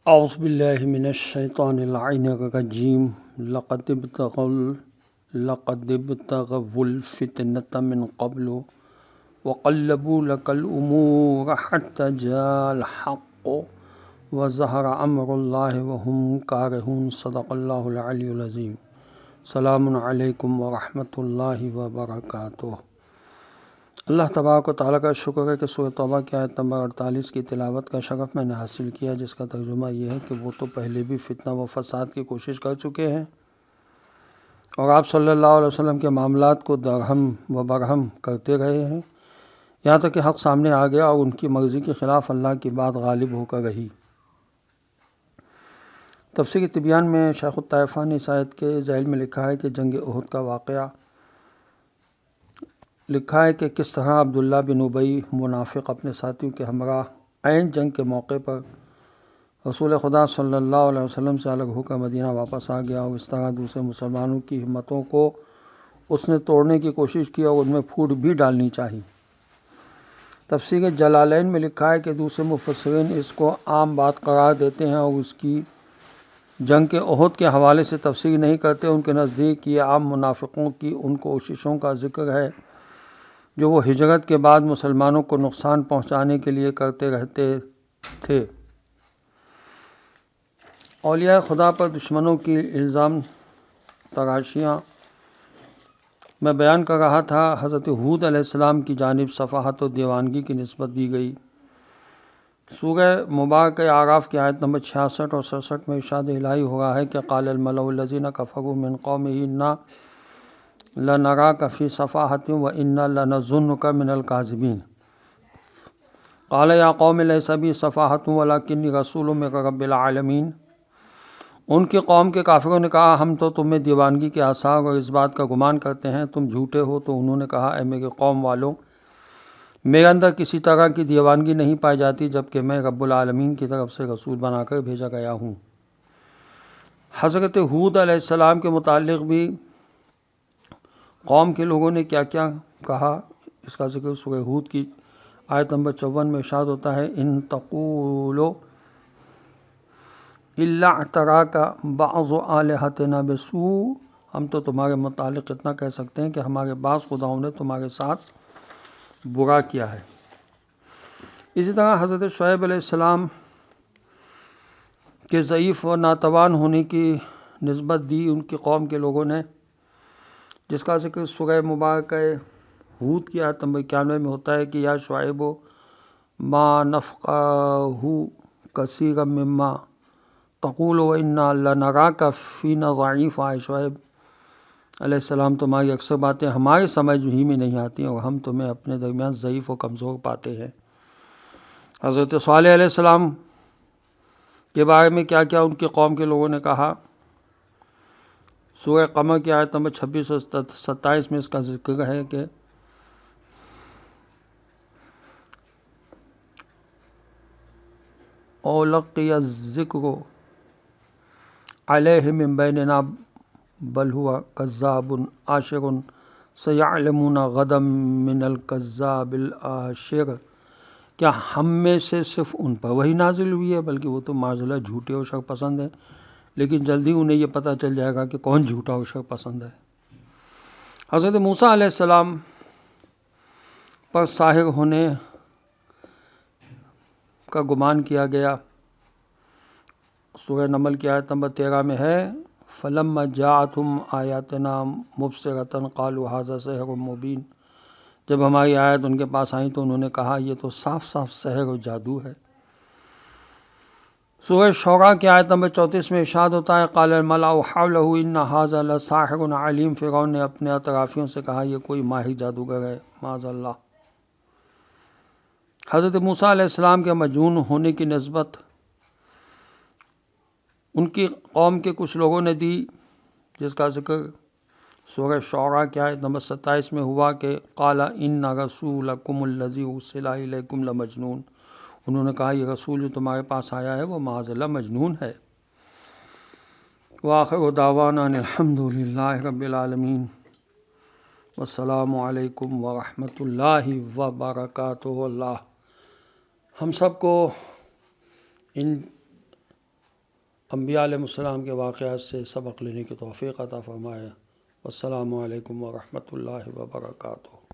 اعوذ باللہ من الشیطان اللعین الرجیم لقد ابتغوا الفتنة من قبل وقلبوا لك الأمور حتى جاء الحق وظهر أمر الله وهم كارهون صدق اللہ العلی العظیم۔ السلام علیکم ورحمۃ اللہ وبرکاتہ۔ اللہ تبارک و تعالیٰ کا شکر ہے کہ سورۃ توبہ کی آیت نمبر 48 کی تلاوت کا شرف میں نے حاصل کیا، جس کا ترجمہ یہ ہے کہ وہ تو پہلے بھی فتنہ و فساد کی کوشش کر چکے ہیں اور آپ صلی اللہ علیہ وسلم کے معاملات کو درہم و برہم کرتے رہے ہیں، یہاں تک کہ حق سامنے آ گیا اور ان کی مرضی کے خلاف اللہ کی بات غالب ہو کر رہی۔ تفسیر تبیان میں شیخ الطائفہ نے اس آیت کے ذیل میں لکھا ہے کہ جنگ احد کا واقعہ لکھا ہے کہ کس طرح عبداللہ بن ابی منافق اپنے ساتھیوں کے ہمراہ عین جنگ کے موقع پر رسول خدا صلی اللہ علیہ وسلم سے الگ ہو کر مدینہ واپس آ گیا، اور اس طرح دوسرے مسلمانوں کی ہمتوں کو اس نے توڑنے کی کوشش کی اور ان میں پھوٹ بھی ڈالنی چاہی۔ تفسیر جلالین میں لکھا ہے کہ دوسرے مفسرین اس کو عام بات قرار دیتے ہیں اور اس کی جنگ کے احد کے حوالے سے تفسیر نہیں کرتے۔ ان کے نزدیک یہ عام منافقوں کی ان کوششوں کا ذکر ہے جو وہ ہجرت کے بعد مسلمانوں کو نقصان پہنچانے کے لیے کرتے رہتے تھے۔ اولیاء خدا پر دشمنوں کی الزام تراشیاں میں بیان کر رہا تھا۔ حضرت ہود علیہ السلام کی جانب صفاحت و دیوانگی کی نسبت دی گئی۔ سورہ مبارکہ اعراف کی آیت نمبر 66 اور 67 میں ارشاد الہی ہو رہا ہے کہ قال الملأ الذین کفروا من قومہ انا لنراک فی صفاحۃ وانا لنظنک من الکاذبین قال یا قوم لیس بی صفاحۃ ولکنی رسول من رب العالمین۔ ان کی قوم کے کافروں نے کہا ہم تو تم میں دیوانگی کے آثار اور اس بات کا گمان کرتے ہیں تم جھوٹے ہو۔ تو انہوں نے کہا اے میرے قوم والوں، میرے اندر کسی طرح کی دیوانگی نہیں پائی جاتی جبکہ میں رب العالمین کی طرف سے رسول بنا کر بھیجا گیا ہوں۔ حضرت ہود علیہ السلام کے متعلق بھی قوم کے لوگوں نے کیا کیا کہا، اس کا ذکر سورہ ہود کی آیت نمبر 54 میں ارشاد ہوتا ہے ان تقولوا الا اعتراک بعض آلہتنا بسوء۔ ہم تو تمہارے متعلق اتنا کہہ سکتے ہیں کہ ہمارے بعض خداؤں نے تمہارے ساتھ برا کیا ہے۔ اسی طرح حضرت شعیب علیہ السلام کے ضعیف و ناتوان ہونے کی نسبت دی ان کی قوم کے لوگوں نے، جس کا ذکر سورہ مبارکہ ہود کی آیت نمبر 91 میں ہوتا ہے کہ یا شعیب ما نفقہ کثیرا مما تقول وانا لنراک فینا ضعیفا۔ شعیب علیہ السلام تمہاری اکثر باتیں ہمارے سمجھ ہی میں نہیں آتی اور ہم تمہیں اپنے درمیان ضعیف و کمزور پاتے ہیں۔ حضرت صالح علیہ السلام کے بارے میں کیا کیا ان کی قوم کے لوگوں نے کہا، سورہ قمر کی آیت نمبر 26 اور 27 میں اس کا ذکر ہے کہ اولقی الذکر علیہ من بیننا بل ہوا کذاب عاشر سیعلمون غدا من الکذاب العاشر۔ کیا ہم میں سے صرف ان پر وحی نازل ہوئی ہے، بلکہ وہ تو معاذ اللہ جھوٹے اور شر پسند ہیں، لیکن جلدی انہیں یہ پتہ چل جائے گا کہ کون جھوٹا اور شر پسند ہے۔ حضرت موسیٰ علیہ السلام پر ساحر ہونے کا گمان کیا گیا، سورہ نمل کی آیت نمبر 13 میں ہے فَلَمَّا جَاءَتْهُمْ آیَاتُنَا مُبْصِرَةً قَالُوا هَٰذَا سِحْرٌ مُبِینٌ۔ جب ہماری آیت ان کے پاس آئیں تو انہوں نے کہا یہ تو صاف صاف سحر اور جادو ہے۔ سورہ شعراء کی آیت نمبر 34 میں ارشاد ہوتا ہے قال الملأ حولہ ان ھذا لساحر علیم۔ فرعون نے اپنے اطرافیوں سے کہا یہ کوئی ماہر جادوگر ہے، معاذ اللہ۔ حضرت موسیٰ علیہ السلام کے مجنون ہونے کی نسبت ان کی قوم کے کچھ لوگوں نے دی، جس کا ذکر سورہ شعراء کی آیت نمبر 27 میں ہوا کہ قال ان رسولکم الذی ارسل الیکم لمجنون۔ انہوں نے کہا یہ رسول جو تمہارے پاس آیا ہے وہ معاذ اللہ مجنون ہے۔ وآخر دعوانا ان الحمد للہ رب العالمین، والسلام علیکم ورحمۃ اللہ وبرکاتہ۔ اللہ ہم سب کو ان انبیاء علیہ السلام کے واقعات سے سبق لینے کی توفیق عطا فرمائے۔ السلام علیکم ورحمۃ اللہ وبرکاتہ۔